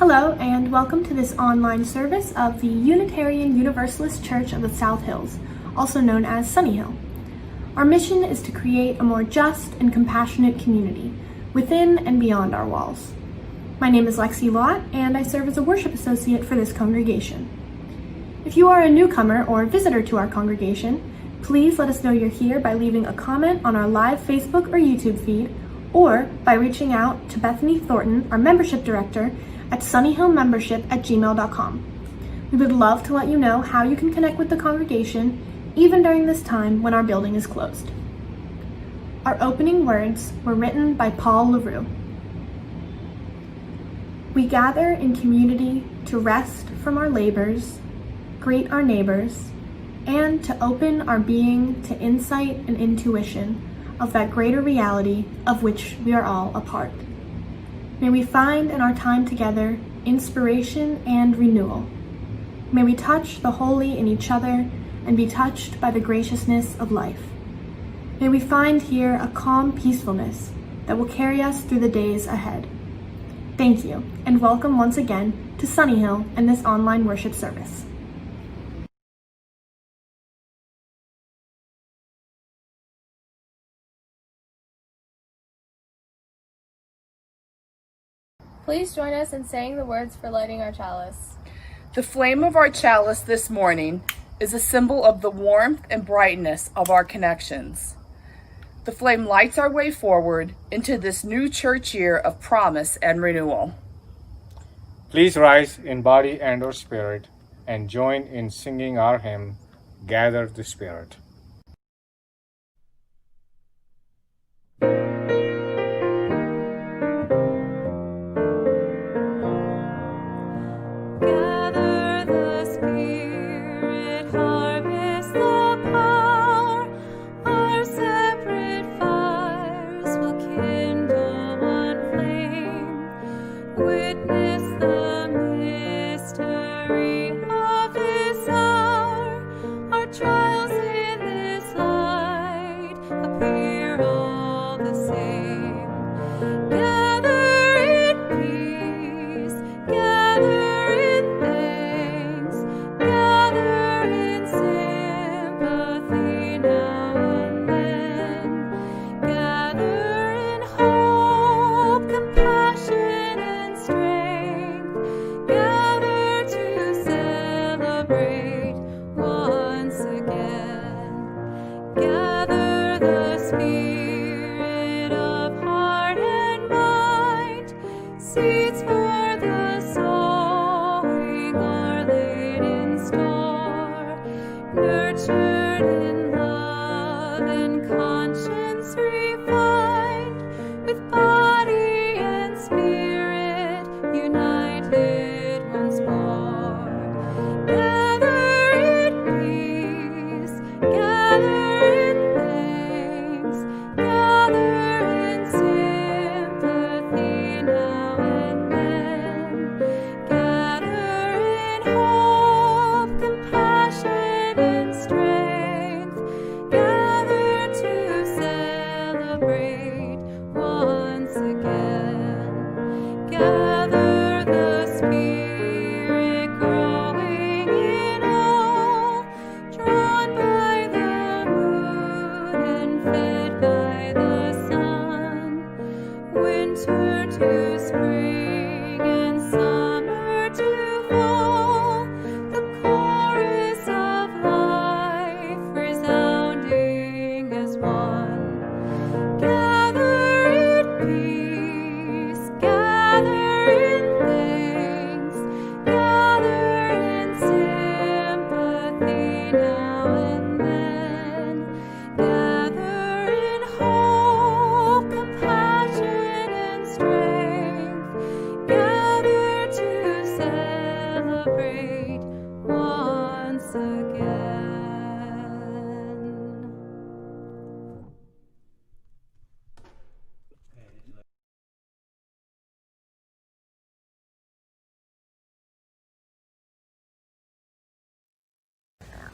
Hello, and welcome to this online service of the Unitarian Universalist Church of the South Hills, also known as Sunnyhill. Our mission is to create a more just and compassionate community within and beyond our walls. My name is Lexi Lott, and I serve as a worship associate for this congregation. If you are a newcomer or visitor to our congregation, please let us know you're here by leaving a comment on our live Facebook or YouTube feed, or by reaching out to Bethany Thornton, our membership director, at sunnyhillmembership@gmail.com. We would love to let you know how you can connect with the congregation, even during this time when our building is closed. Our opening words were written by Paul LaRue. We gather in community to rest from our labors, greet our neighbors, and to open our being to insight and intuition of that greater reality of which we are all a part. May we find in our time together inspiration and renewal. May we touch the holy in each other and be touched by the graciousness of life. May we find here a calm peacefulness that will carry us through the days ahead. Thank you, and welcome once again to Sunnyhill and this online worship service. Please join us in saying the words for lighting our chalice. The flame of our chalice this morning is a symbol of the warmth and brightness of our connections. The flame lights our way forward into this new church year of promise and renewal. Please rise in body and or spirit and join in singing our hymn, Gather the Spirit.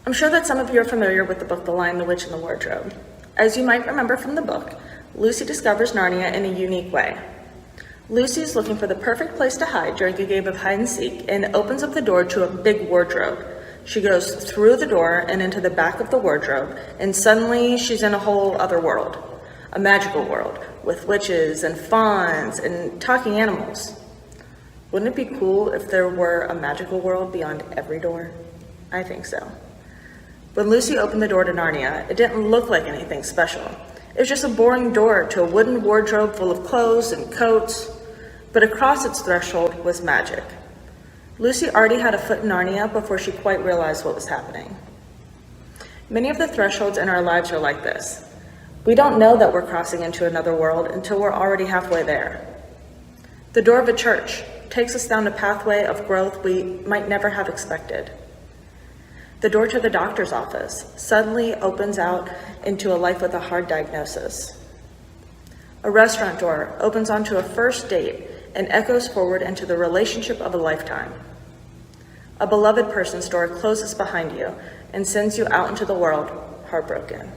I'm sure that some of you are familiar with the book The Lion, the Witch, and the Wardrobe. As you might remember from the book, Lucy discovers Narnia in a unique way. Lucy's looking for the perfect place to hide during a game of hide and seek and opens up the door to a big wardrobe. She goes through the door and into the back of the wardrobe, and suddenly she's in a whole other world. A magical world with witches and fauns and talking animals. Wouldn't it be cool if there were a magical world beyond every door? I think so. When Lucy opened the door to Narnia, it didn't look like anything special. It was just a boring door to a wooden wardrobe full of clothes and coats, but across its threshold was magic. Lucy already had a foot in Narnia before she quite realized what was happening. Many of the thresholds in our lives are like this. We don't know that we're crossing into another world until we're already halfway there. The door of a church takes us down a pathway of growth we might never have expected. The door to the doctor's office suddenly opens out into a life with a hard diagnosis. A restaurant door opens onto a first date and echoes forward into the relationship of a lifetime. A beloved person's door closes behind you and sends you out into the world heartbroken.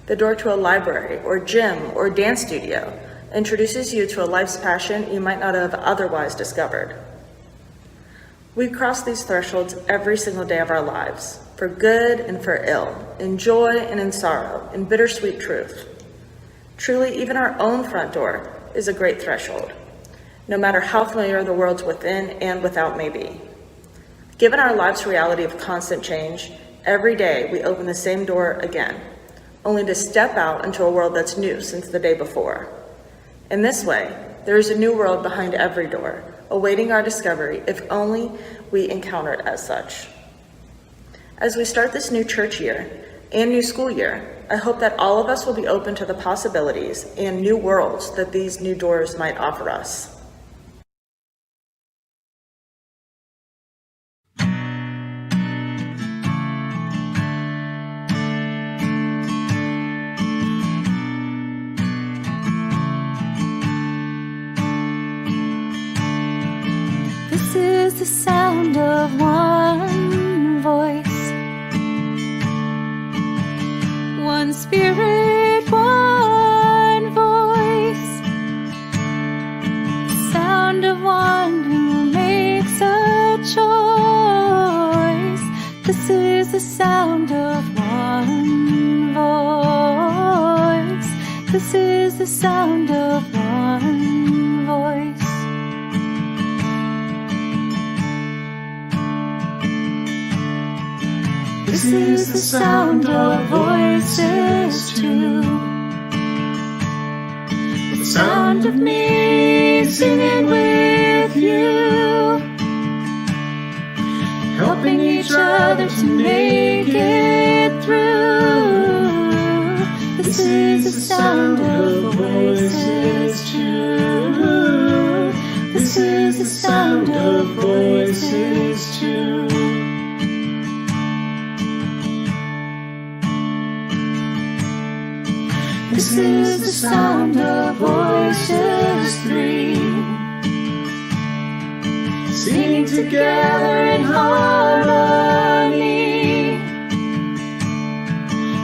The door to a library or gym or dance studio introduces you to a life's passion you might not have otherwise discovered. We cross these thresholds every single day of our lives, for good and for ill, in joy and in sorrow, in bittersweet truth. Truly, even our own front door is a great threshold, no matter how familiar the worlds within and without may be. Given our life's reality of constant change, every day we open the same door again, only to step out into a world that's new since the day before. In this way, there is a new world behind every door, awaiting our discovery if only we encounter it as such. As we start this new church year and new school year, I hope that all of us will be open to the possibilities and new worlds that these new doors might offer us. This is the sound of one voice, one spirit, one voice, the sound of one who makes a choice. This is the sound of one voice. This is the sound of one voice. This is the sound of voices too. The sound of me singing with you, helping each other to make it through. This is the sound of voices too. This is the sound of voices too. This is the sound of voices three, singing together in harmony,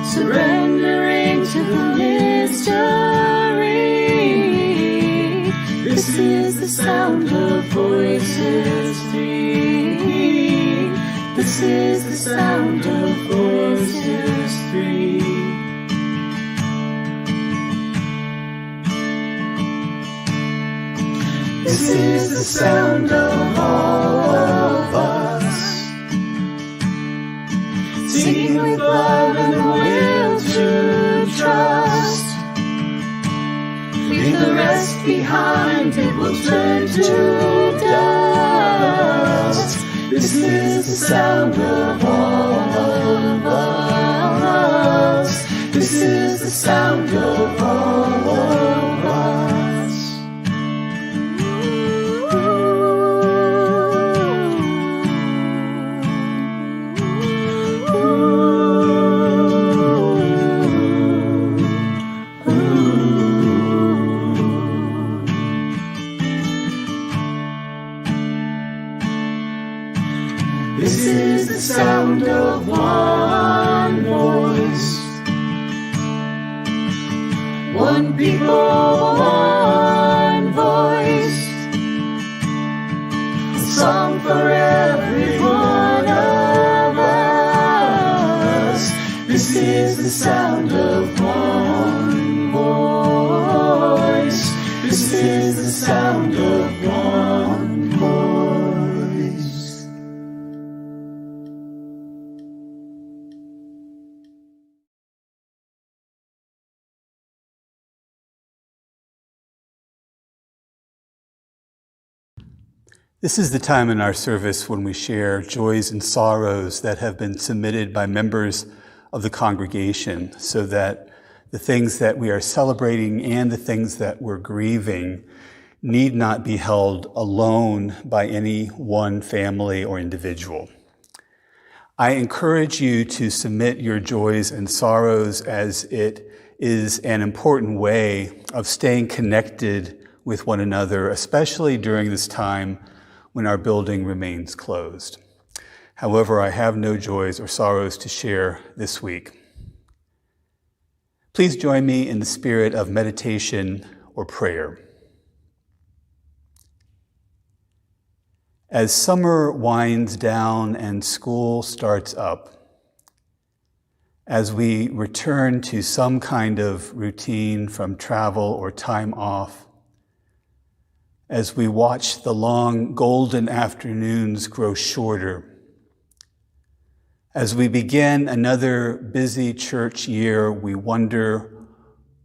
surrendering to the mystery. This is the sound of voices three. This is the sound of voices three. This is the sound of all of us, singing with love and the will to trust. Leave the rest behind, it will turn to dust. This is the sound of all of us. This is the sound of all of us. This is the sound of one voice, one people, one voice. the sound of one voice. This is the sound of one voice. This is the time in our service when we share joys and sorrows that have been submitted by members of the congregation, so that the things that we are celebrating and the things that we're grieving need not be held alone by any one family or individual. I encourage you to submit your joys and sorrows, as it is an important way of staying connected with one another, especially during this time when our building remains closed. However, I have no joys or sorrows to share this week. Please join me in the spirit of meditation or prayer. As summer winds down and school starts up, as we return to some kind of routine from travel or time off, as we watch the long golden afternoons grow shorter, as we begin another busy church year, we wonder,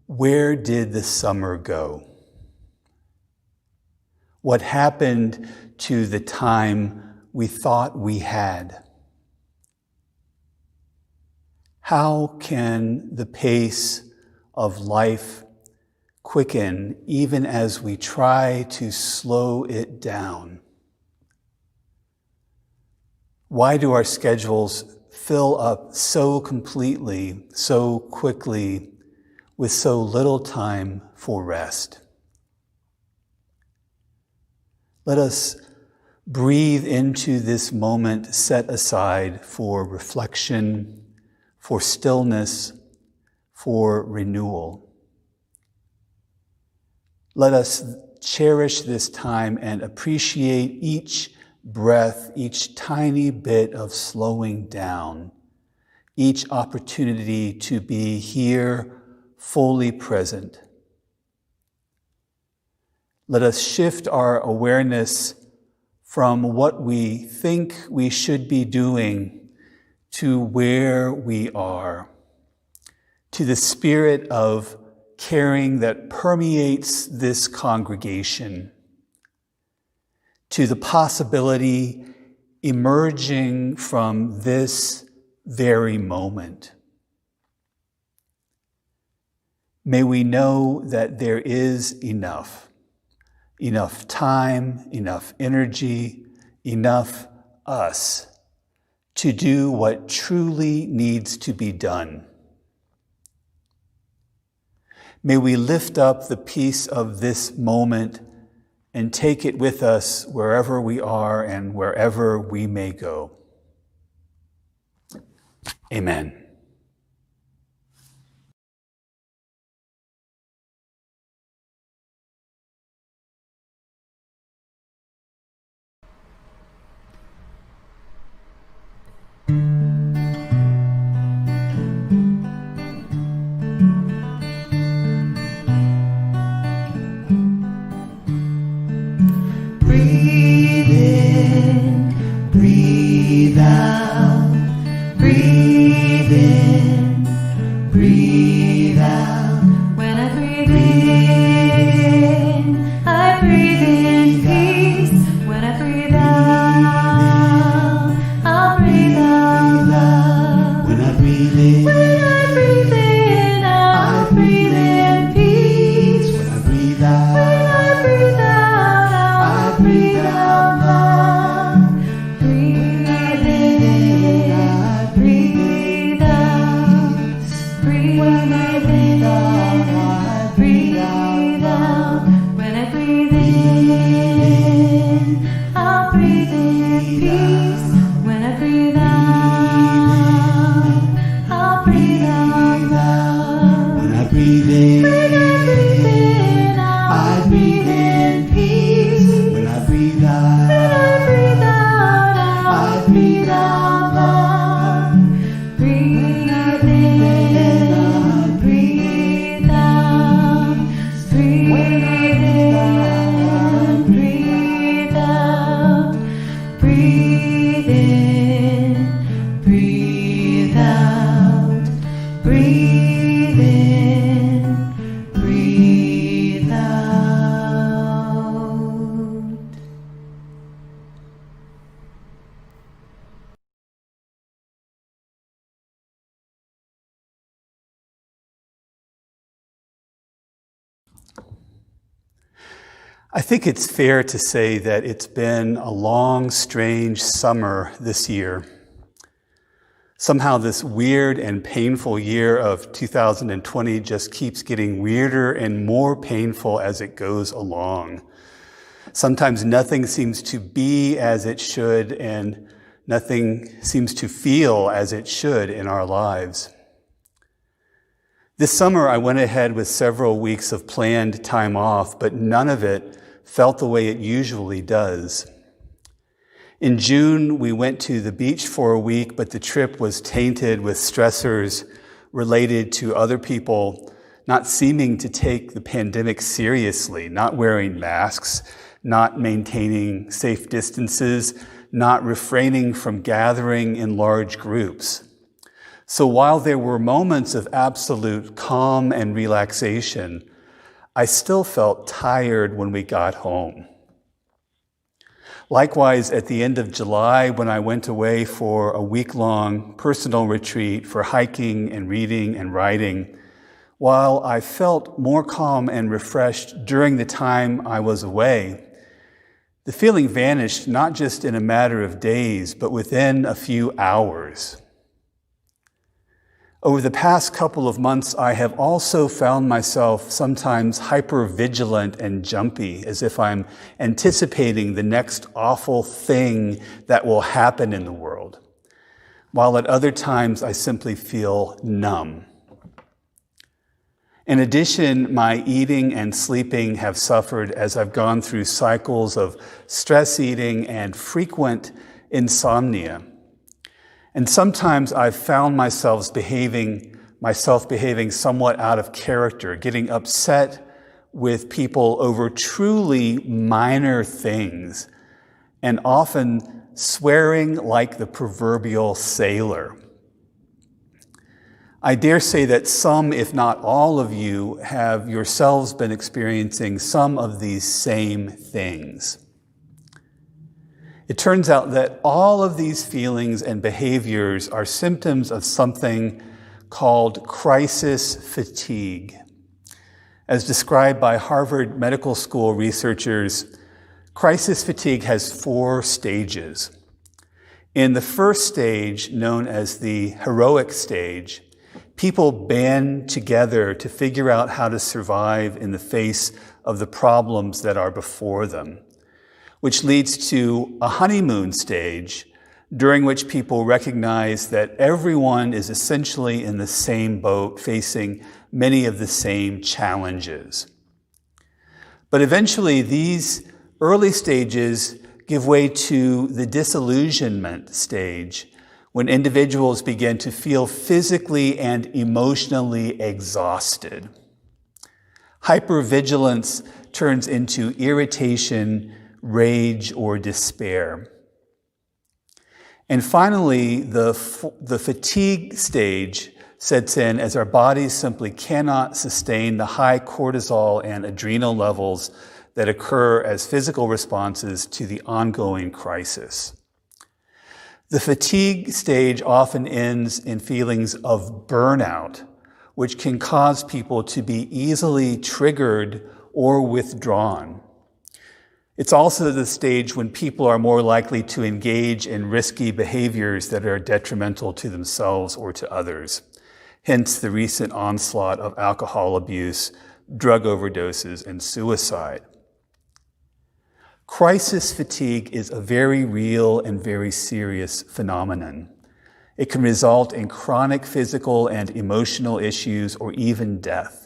where did the summer go? What happened to the time we thought we had? How can the pace of life quicken even as we try to slow it down? Why do our schedules fill up so completely, so quickly, with so little time for rest? Let us breathe into this moment set aside for reflection, for stillness, for renewal. Let us cherish this time and appreciate each breath, each tiny bit of slowing down, each opportunity to be here, fully present. Let us shift our awareness from what we think we should be doing to where we are, to the spirit of caring that permeates this congregation, to the possibility emerging from this very moment. May we know that there is enough time, enough energy, enough us to do what truly needs to be done. May we lift up the peace of this moment and take it with us wherever we are and wherever we may go. Amen. Breathe in, breathe out, breathe in, breathe out. When I breathe in, I breathe in peace. When I breathe out, I'll breathe out love. When I breathe in, I'll breathe in peace. When I breathe out, breathe out love. Breathe in, I breathe out. Breathe in, I breathe out. When I breathe in, I'll breathe in peace. When I breathe out, I'll breathe out love. When I breathe in, I breathe in peace. When I breathe out, I breathe out love. Breathe in, I think it's fair to say that it's been a long, strange summer this year. Somehow this weird and painful year of 2020 just keeps getting weirder and more painful as it goes along. Sometimes nothing seems to be as it should, and nothing seems to feel as it should in our lives. This summer, I went ahead with several weeks of planned time off, but none of it felt the way it usually does. In June, we went to the beach for a week, but the trip was tainted with stressors related to other people not seeming to take the pandemic seriously, not wearing masks, not maintaining safe distances, not refraining from gathering in large groups. So while there were moments of absolute calm and relaxation, I still felt tired when we got home. Likewise, at the end of July, when I went away for a week-long personal retreat for hiking and reading and writing, while I felt more calm and refreshed during the time I was away, the feeling vanished not just in a matter of days, but within a few hours. Over the past couple of months, I have also found myself sometimes hyper-vigilant and jumpy, as if I'm anticipating the next awful thing that will happen in the world, while at other times I simply feel numb. In addition, my eating and sleeping have suffered as I've gone through cycles of stress eating and frequent insomnia. And sometimes I've found myself behaving somewhat out of character, getting upset with people over truly minor things, and often swearing like the proverbial sailor. I dare say that some, if not all of you, have yourselves been experiencing some of these same things. It turns out that all of these feelings and behaviors are symptoms of something called crisis fatigue. As described by Harvard Medical School researchers, crisis fatigue has 4 stages. In the first stage, known as the heroic stage, people band together to figure out how to survive in the face of the problems that are before them, which leads to a honeymoon stage during which people recognize that everyone is essentially in the same boat, facing many of the same challenges. But eventually, these early stages give way to the disillusionment stage, when individuals begin to feel physically and emotionally exhausted. Hypervigilance turns into irritation, rage, or despair. And finally, the fatigue stage sets in as our bodies simply cannot sustain the high cortisol and adrenal levels that occur as physical responses to the ongoing crisis. The fatigue stage often ends in feelings of burnout, which can cause people to be easily triggered or withdrawn. It's also the stage when people are more likely to engage in risky behaviors that are detrimental to themselves or to others. Hence the recent onslaught of alcohol abuse, drug overdoses, and suicide. Crisis fatigue is a very real and very serious phenomenon. It can result in chronic physical and emotional issues or even death.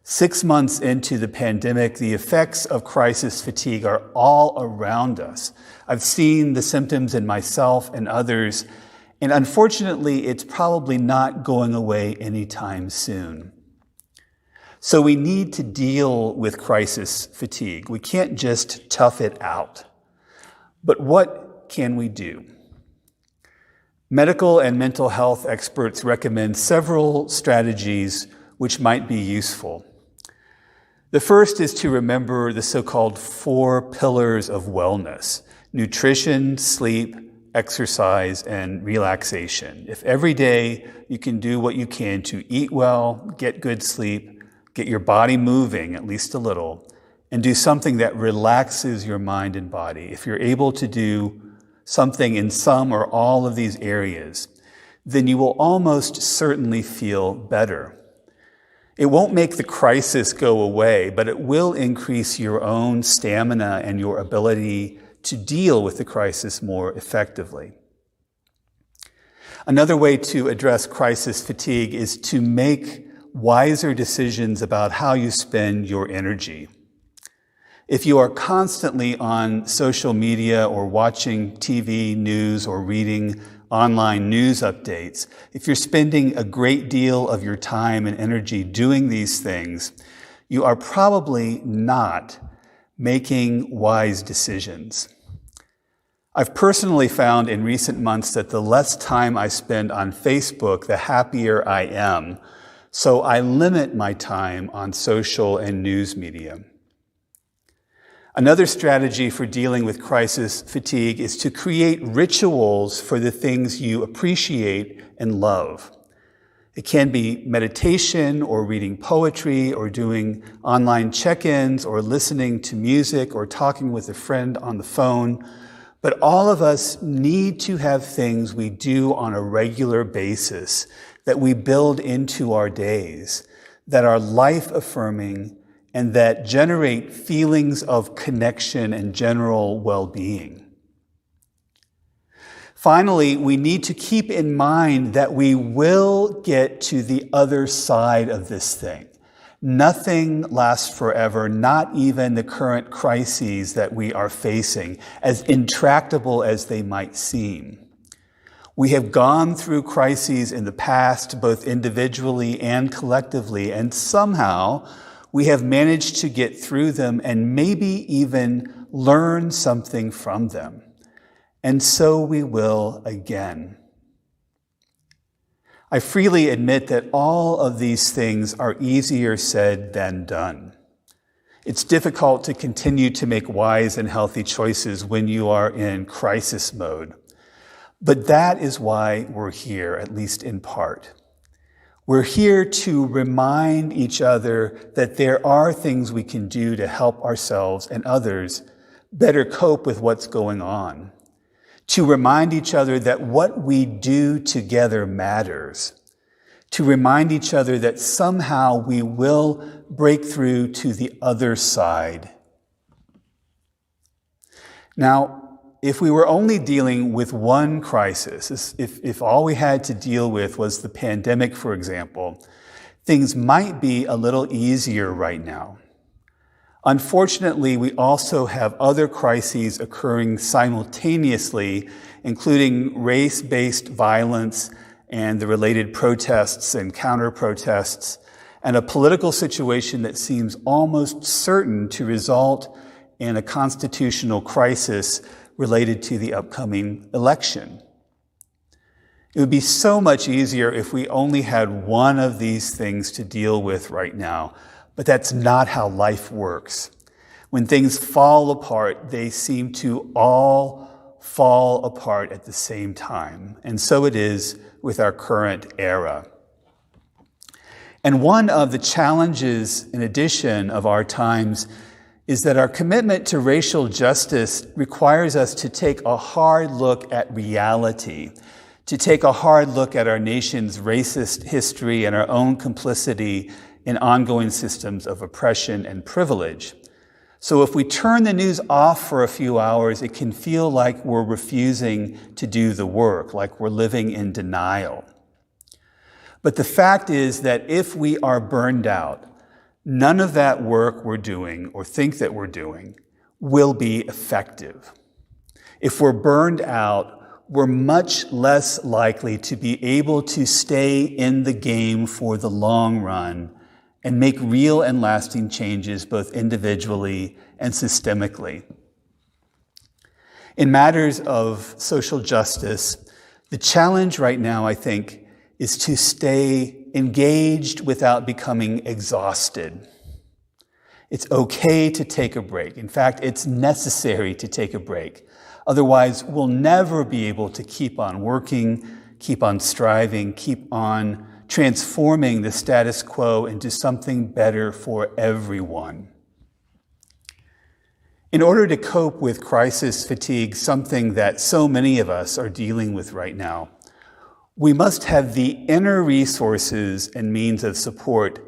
6 months into the pandemic, the effects of crisis fatigue are all around us. I've seen the symptoms in myself and others, and unfortunately, it's probably not going away anytime soon. So we need to deal with crisis fatigue. We can't just tough it out. But what can we do? Medical and mental health experts recommend several strategies which might be useful. The first is to remember the so-called 4 pillars of wellness: nutrition, sleep, exercise, and relaxation. If every day you can do what you can to eat well, get good sleep, get your body moving at least a little, and do something that relaxes your mind and body, if you're able to do something in some or all of these areas, then you will almost certainly feel better. It won't make the crisis go away, but it will increase your own stamina and your ability to deal with the crisis more effectively. Another way to address crisis fatigue is to make wiser decisions about how you spend your energy. If you are constantly on social media or watching TV news or reading online news updates, if you're spending a great deal of your time and energy doing these things, you are probably not making wise decisions. I've personally found in recent months that the less time I spend on Facebook, the happier I am. So I limit my time on social and news media. Another strategy for dealing with crisis fatigue is to create rituals for the things you appreciate and love. It can be meditation or reading poetry or doing online check-ins or listening to music or talking with a friend on the phone. But all of us need to have things we do on a regular basis that we build into our days, that are life-affirming and that generate feelings of connection and general well-being. Finally, we need to keep in mind that we will get to the other side of this thing. Nothing lasts forever, not even the current crises that we are facing, as intractable as they might seem. We have gone through crises in the past, both individually and collectively, and somehow we have managed to get through them and maybe even learn something from them. And so we will again. I freely admit that all of these things are easier said than done. It's difficult to continue to make wise and healthy choices when you are in crisis mode. But that is why we're here, at least in part. We're here to remind each other that there are things we can do to help ourselves and others better cope with what's going on. To remind each other that what we do together matters. To remind each other that somehow we will break through to the other side. Now, if we were only dealing with one crisis, if all we had to deal with was the pandemic, for example, things might be a little easier right now. Unfortunately, we also have other crises occurring simultaneously, including race-based violence and the related protests and counter-protests, and a political situation that seems almost certain to result in a constitutional crisis related to the upcoming election. It would be so much easier if we only had one of these things to deal with right now, but that's not how life works. When things fall apart, they seem to all fall apart at the same time, and so it is with our current era. And one of the challenges, in addition, of our times is that our commitment to racial justice requires us to take a hard look at reality, to take a hard look at our nation's racist history and our own complicity in ongoing systems of oppression and privilege. So if we turn the news off for a few hours, it can feel like we're refusing to do the work, like we're living in denial. But the fact is that if we are burned out, none of that work we're doing or think that we're doing will be effective. If we're burned out, we're much less likely to be able to stay in the game for the long run and make real and lasting changes both individually and systemically. In matters of social justice, the challenge right now, I think, is to stay engaged without becoming exhausted. It's okay to take a break. In fact, it's necessary to take a break. Otherwise, we'll never be able to keep on working, keep on striving, keep on transforming the status quo into something better for everyone. In order to cope with crisis fatigue, something that so many of us are dealing with right now, we must have the inner resources and means of support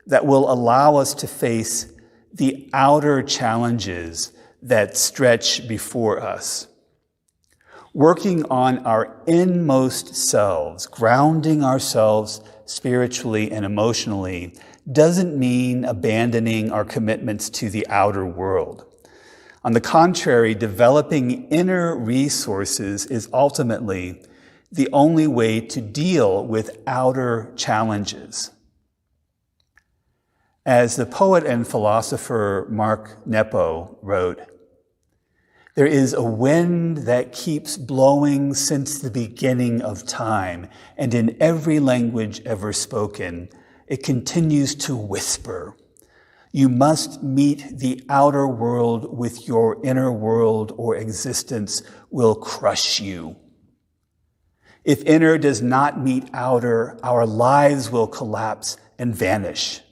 that will allow us to face the outer challenges that stretch before us. Working on our inmost selves, grounding ourselves spiritually and emotionally, doesn't mean abandoning our commitments to the outer world. On the contrary, developing inner resources is ultimately the only way to deal with outer challenges. As the poet and philosopher Mark Nepo wrote, "There is a wind that keeps blowing since the beginning of time, and in every language ever spoken, it continues to whisper. You must meet the outer world with your inner world, or existence will crush you. If inner does not meet outer, our lives will collapse and vanish."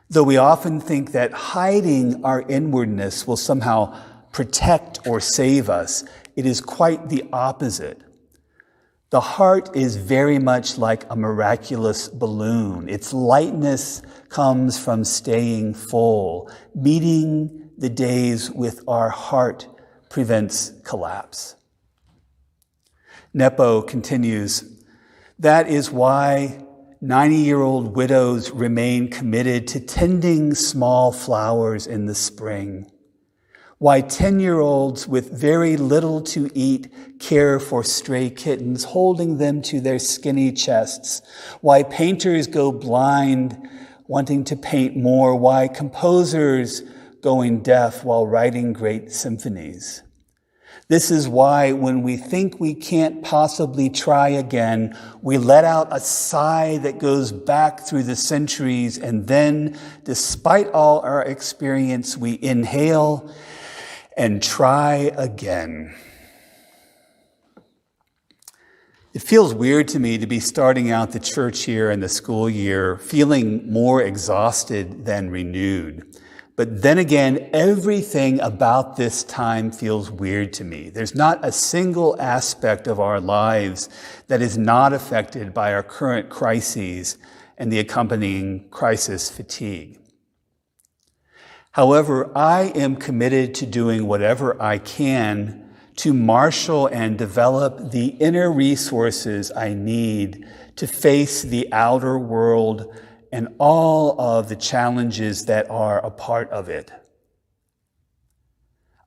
Though we often think that hiding our inwardness will somehow protect or save us, it is quite the opposite. The heart is very much like a miraculous balloon. Its lightness comes from staying full. Meeting the days with our heart prevents collapse. Nepo continues, "That is why 90-year-old widows remain committed to tending small flowers in the spring. Why 10-year-olds with very little to eat care for stray kittens, holding them to their skinny chests. Why painters go blind, wanting to paint more. Why composers going deaf while writing great symphonies. This is why when we think we can't possibly try again, we let out a sigh that goes back through the centuries, and then, despite all our experience, we inhale and try again." It feels weird to me to be starting out the church year and the school year feeling more exhausted than renewed. But then again, everything about this time feels weird to me. There's not a single aspect of our lives that is not affected by our current crises and the accompanying crisis fatigue. However, I am committed to doing whatever I can to marshal and develop the inner resources I need to face the outer world and all of the challenges that are a part of it.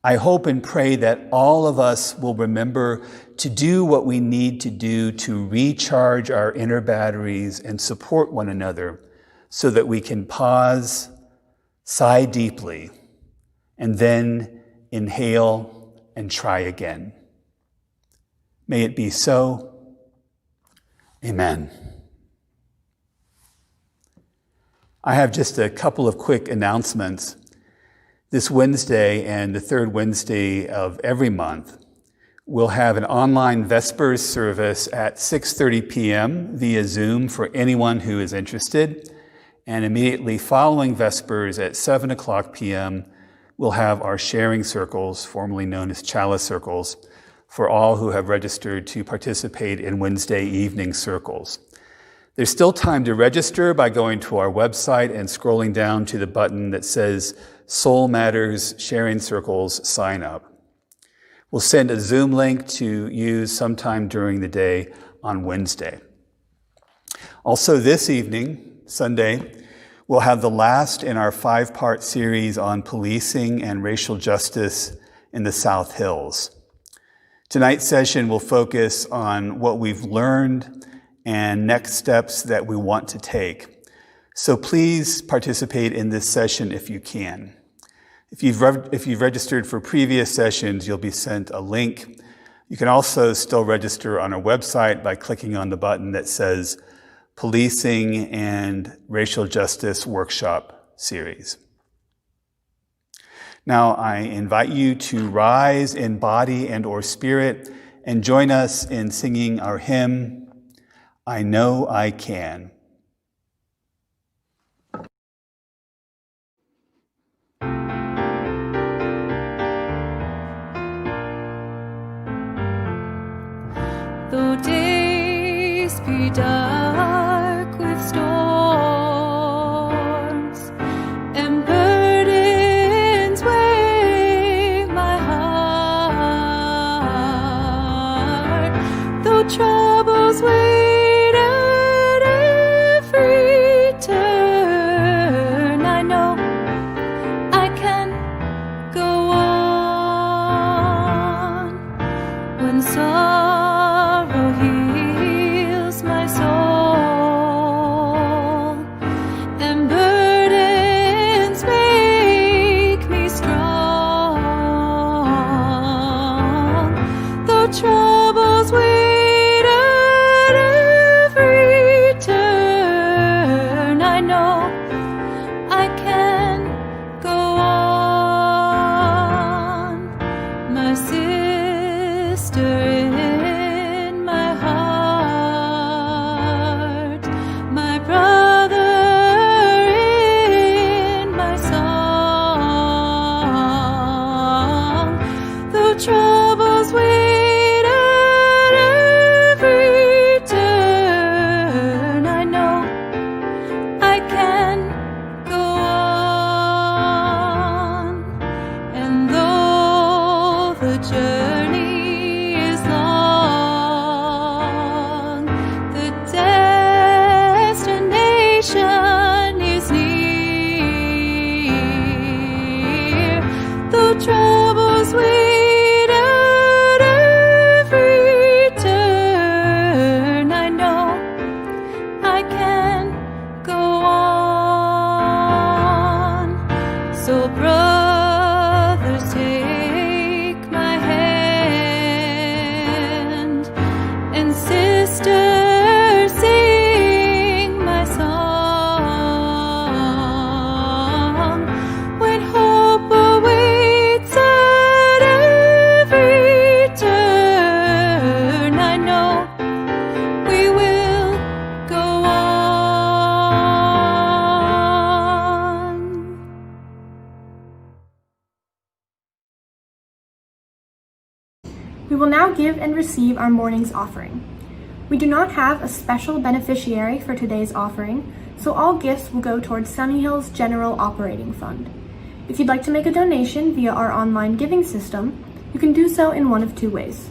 I hope and pray that all of us will remember to do what we need to do to recharge our inner batteries and support one another so that we can pause, sigh deeply, and then inhale and try again. May it be so. Amen. I have just a couple of quick announcements. This Wednesday and the third Wednesday of every month, we'll have an online Vespers service at 6:30 p.m. via Zoom for anyone who is interested. And immediately following Vespers at 7 o'clock p.m., we'll have our sharing circles, formerly known as chalice circles, for all who have registered to participate in Wednesday evening circles. There's still time to register by going to our website and scrolling down to the button that says Soul Matters Sharing Circles Sign Up. We'll send a Zoom link to use sometime during the day on Wednesday. Also this evening, Sunday, we'll have the last in our 5-part series on policing and racial justice in the South Hills. Tonight's session will focus on what we've learned and next steps that we want to take. So please participate in this session if you can. If you've registered for previous sessions, you'll be sent a link. You can also still register on our website by clicking on the button that says Policing and Racial Justice Workshop Series. Now I invite you to rise in body and or spirit and join us in singing our hymn, I Know I Can. though days be dark with storms, and burdens weigh my heart, though troubles wait at every turn, I know I can go on when sorrow heals my soul and burdens make me strong, though troubles wait at every turn, I know I can go on, my sister in my heart, my brother in my song, though troubles wait at every turn, I know I can go on, and though the journey is long, the destination is near, though troubles wait at every turn, I know I can go on. So brothers, take my hand, and sisters, sing my song, when hope awaits at every turn, I know we will go on. We will now give and receive our morning's offering. We do not have a special beneficiary for today's offering, so all gifts will go towards Sunnyhill's General Operating Fund. If you'd like to make a donation via our online giving system, you can do so in one of two ways.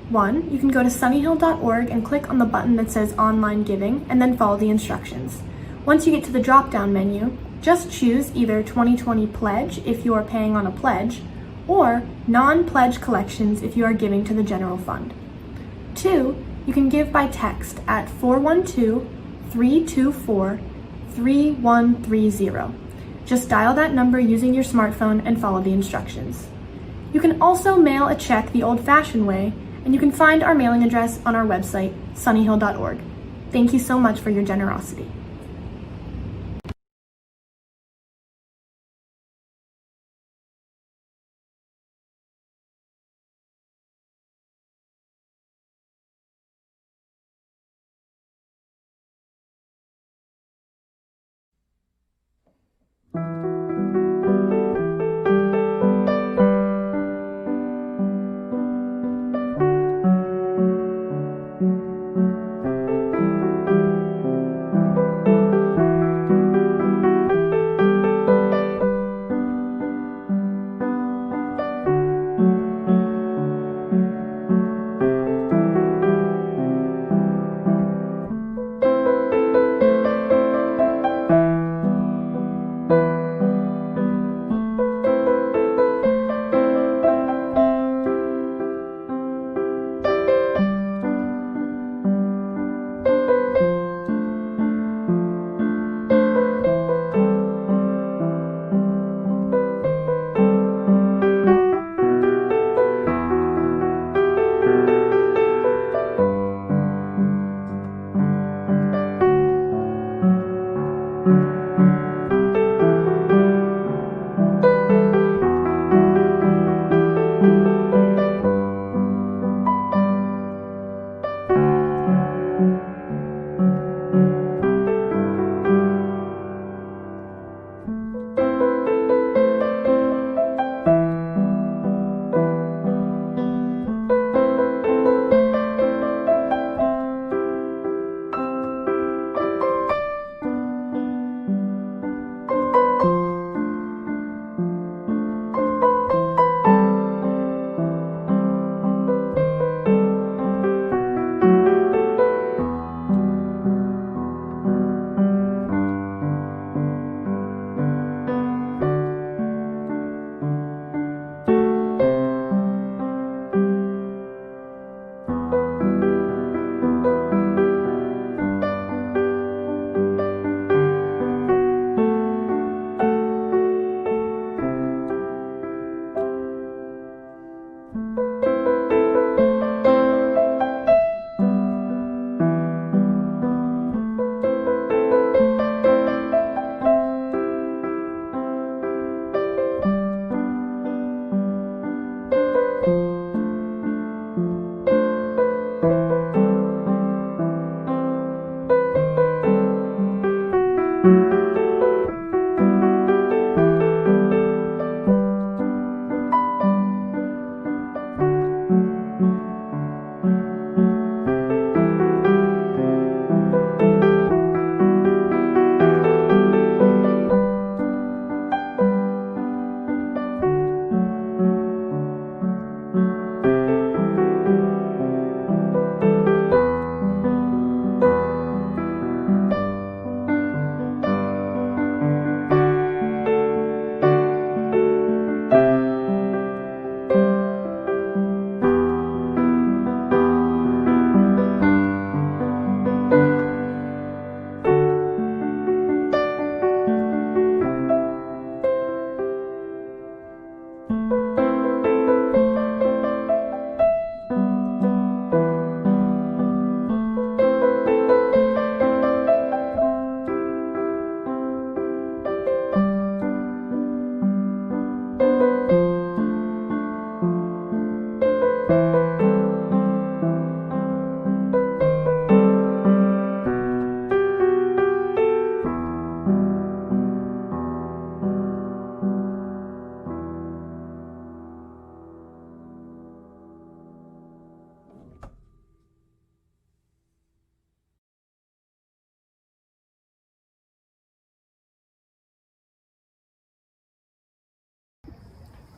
One, you can go to sunnyhill.org and click on the button that says Online Giving and then follow the instructions. Once you get to the drop-down menu, just choose either 2020 Pledge if you are paying on a pledge, or non-pledge collections if you are giving to the general fund. Two, you can give by text at 412-324-3130. Just dial that number using your smartphone and follow the instructions. You can also mail a check the old-fashioned way, and you can find our mailing address on our website, sunnyhill.org. Thank you so much for your generosity.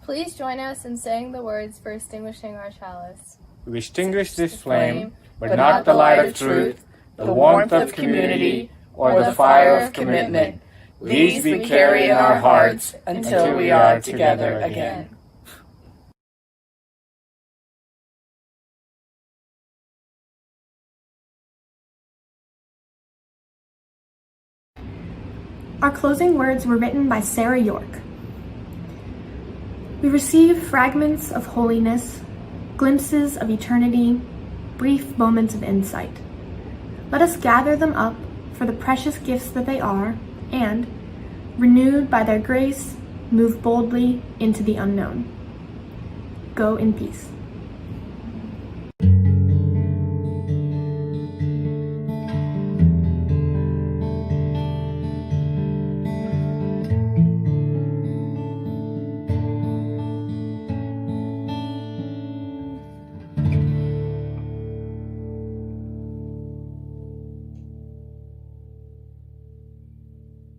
Please join us in saying the words for extinguishing our chalice. We extinguish this flame, but not the light of truth, the warmth of community, or the fire of commitment. These we carry in our hearts until we are together again. Our closing words were written by Sarah York. We receive fragments of holiness, glimpses of eternity, brief moments of insight. Let us gather them up for the precious gifts that they are, and, renewed by their grace, move boldly into the unknown. Go in peace.